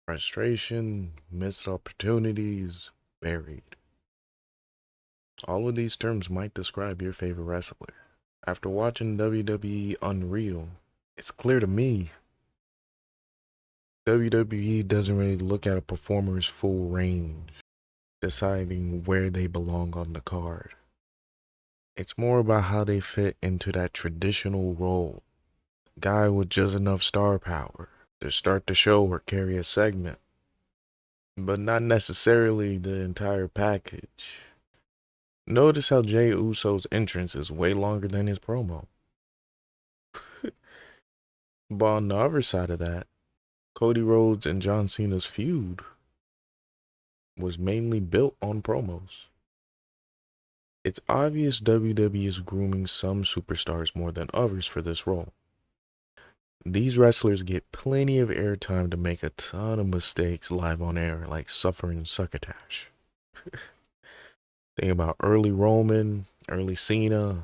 frustration, missed opportunities, buried. All of these terms might describe your favorite wrestler. After watching WWE Unreal, it's clear to me WWE doesn't really look at a performer's full range, deciding where they belong on the card. It's more about how they fit into that traditional role. Guy with just enough star power to start the show or carry a segment, but not necessarily the entire package. Notice how Jey Uso's entrance is way longer than his promo. But on the other side of that, Cody Rhodes and John Cena's feud was mainly built on promos. It's obvious WWE is grooming some superstars more than others for this role. These wrestlers get plenty of airtime to make a ton of mistakes live on air, like suffering succotash. Think about early Roman, early Cena,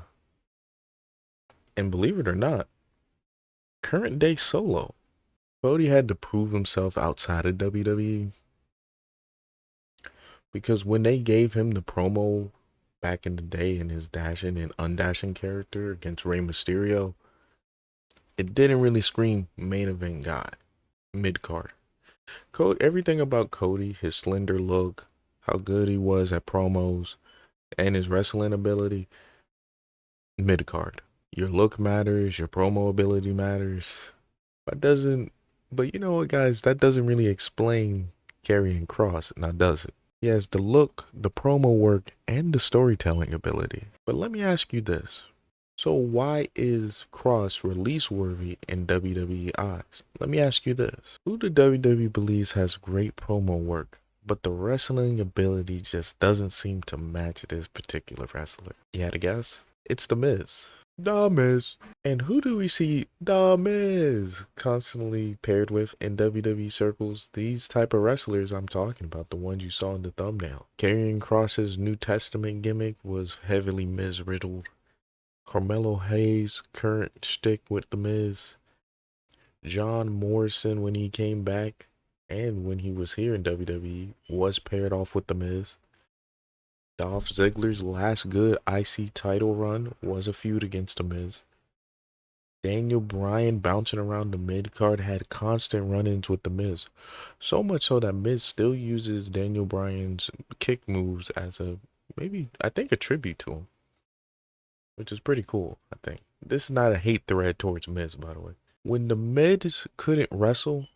and believe it or not, current day Solo. Cody had to prove himself outside of WWE because when they gave him the promo back in the day in his dashing and undashing character against Rey Mysterio, it didn't really scream main event guy, mid card. Everything about Cody, his slender look, how good he was at promos, and his wrestling ability, mid card. Your look matters, your promo ability matters. But you know what, guys? That doesn't really explain Karrion Kross, now does it? He has the look, the promo work, and the storytelling ability. But let me ask you this. So why is Kross release worthy in WWE eyes? Let me ask you this. Who do WWE believes has great promo work, but the wrestling ability just doesn't seem to match this particular wrestler? You had a guess? It's The Miz. The Miz. And who do we see The Miz constantly paired with in WWE circles? These type of wrestlers I'm talking about, the ones you saw in the thumbnail. Karrion Kross's New Testament gimmick was heavily Miz riddled. Carmelo Hayes' current shtick with The Miz. John Morrison, when he came back and when he was here in WWE, was paired off with The Miz. Dolph Ziggler's last good IC title run was a feud against The Miz. Daniel Bryan bouncing around the mid card had constant run-ins with The Miz. So much so that Miz still uses Daniel Bryan's kick moves as I think a tribute to him, which is pretty cool, I think. This is not a hate thread towards Miz, by the way. When the Miz couldn't wrestle,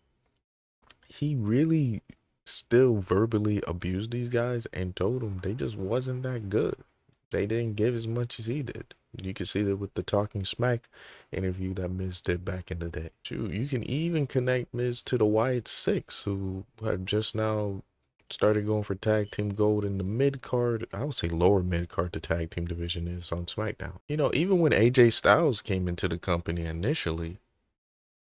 he really still verbally abused these guys and told them they just wasn't that good. They didn't give as much as he did. You can see that with the Talking Smack interview that Miz did back in the day. Shoot, you can even connect Miz to the Wyatt Six, who had just now started going for tag team gold in the mid card. I would say lower mid card the tag team division is on SmackDown. You know, even when AJ Styles came into the company initially,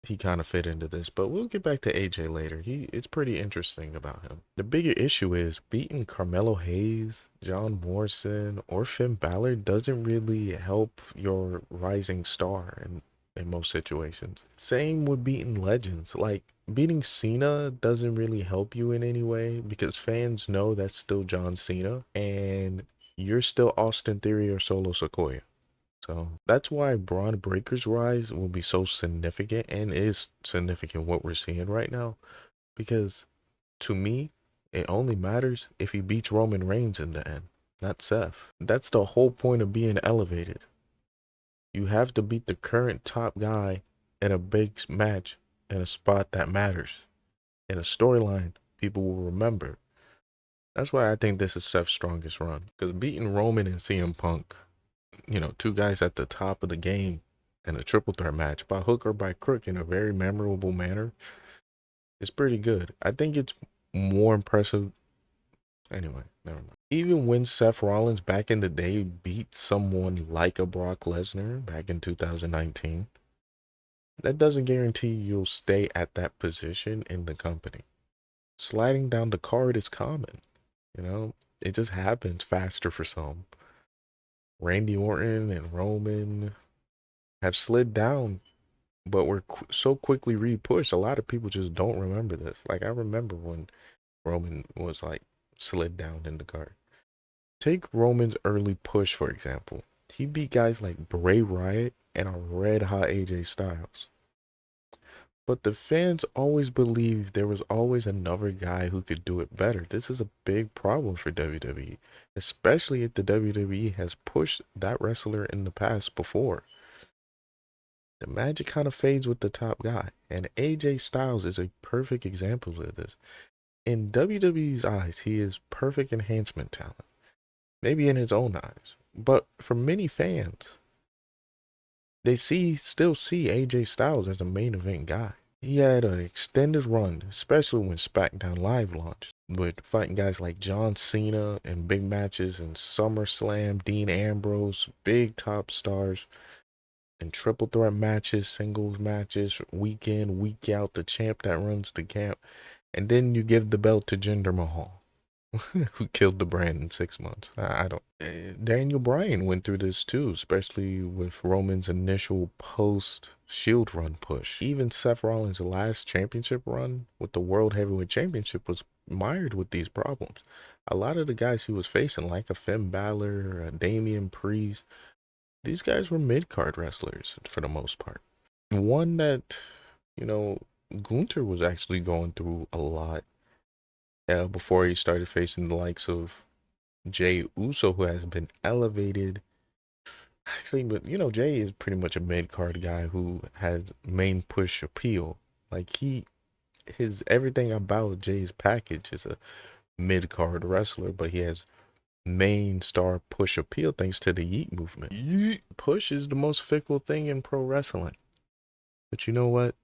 he kind of fit into this, but we'll get back to AJ later. It's pretty interesting about him. The bigger issue is beating Carmelo Hayes, John Morrison, or Finn Balor doesn't really help your rising star in most situations. Same with beating legends. Like beating Cena doesn't really help you in any way because fans know that's still John Cena and you're still Austin Theory or Solo Sikoa. So that's why Braun Breaker's rise will be so significant and is significant what we're seeing right now. Because to me, it only matters if he beats Roman Reigns in the end, not Seth. That's the whole point of being elevated. You have to beat the current top guy in a big match in a spot that matters, in a storyline people will remember. That's why I think this is Seth's strongest run. Because beating Roman and CM Punk, you know, two guys at the top of the game in a triple threat match by hook or by crook in a very memorable manner is pretty good. I think it's more impressive. Anyway, never mind. Even when Seth Rollins back in the day beat someone like a Brock Lesnar back in 2019, that doesn't guarantee you'll stay at that position in the company. Sliding down the card is common, you know, it just happens faster for some. Randy Orton and Roman have slid down but were so quickly re-pushed. A lot of people just don't remember this. Like I remember when Roman was like slid down in the card. Take Roman's early push, for example. He beat guys like Bray Wyatt and a red hot AJ Styles. But the fans always believed there was always another guy who could do it better. This is a big problem for WWE, especially if the WWE has pushed that wrestler in the past before. The magic kind of fades with the top guy, and AJ Styles is a perfect example of this. In WWE's eyes, he is perfect enhancement talent, maybe in his own eyes. But for many fans, they still see AJ Styles as a main event guy. He had an extended run, especially when SmackDown Live launched, with fighting guys like John Cena in big matches in SummerSlam, Dean Ambrose, big top stars, and triple threat matches, singles matches, week in, week out, the champ that runs the camp. And then you give the belt to Jinder Mahal. Who killed the brand in 6 months. I don't. Daniel Bryan went through this too, especially with Roman's initial post Shield run push. Even Seth Rollins' last championship run with the World Heavyweight Championship was mired with these problems. A lot of the guys he was facing, like a Finn Balor, a Damian Priest, these guys were mid card wrestlers for the most part. One that, you know, Gunther was actually going through a lot before he started facing the likes of Jey Uso, who has been elevated. Actually, but Jey is pretty much a mid card guy who has main push appeal. Like his everything about Jey's package is a mid card wrestler, but he has main star push appeal thanks to the Yeet movement. Yeet push is the most fickle thing in pro wrestling. But you know what?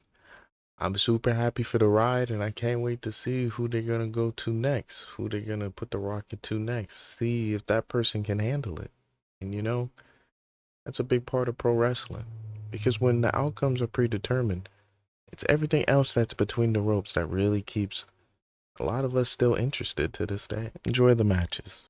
I'm super happy for the ride, and I can't wait to see who they're gonna go to next, who they're gonna put the rocket to next, see if that person can handle it. And that's a big part of pro wrestling. Because when the outcomes are predetermined, it's everything else that's between the ropes that really keeps a lot of us still interested to this day. Enjoy the matches.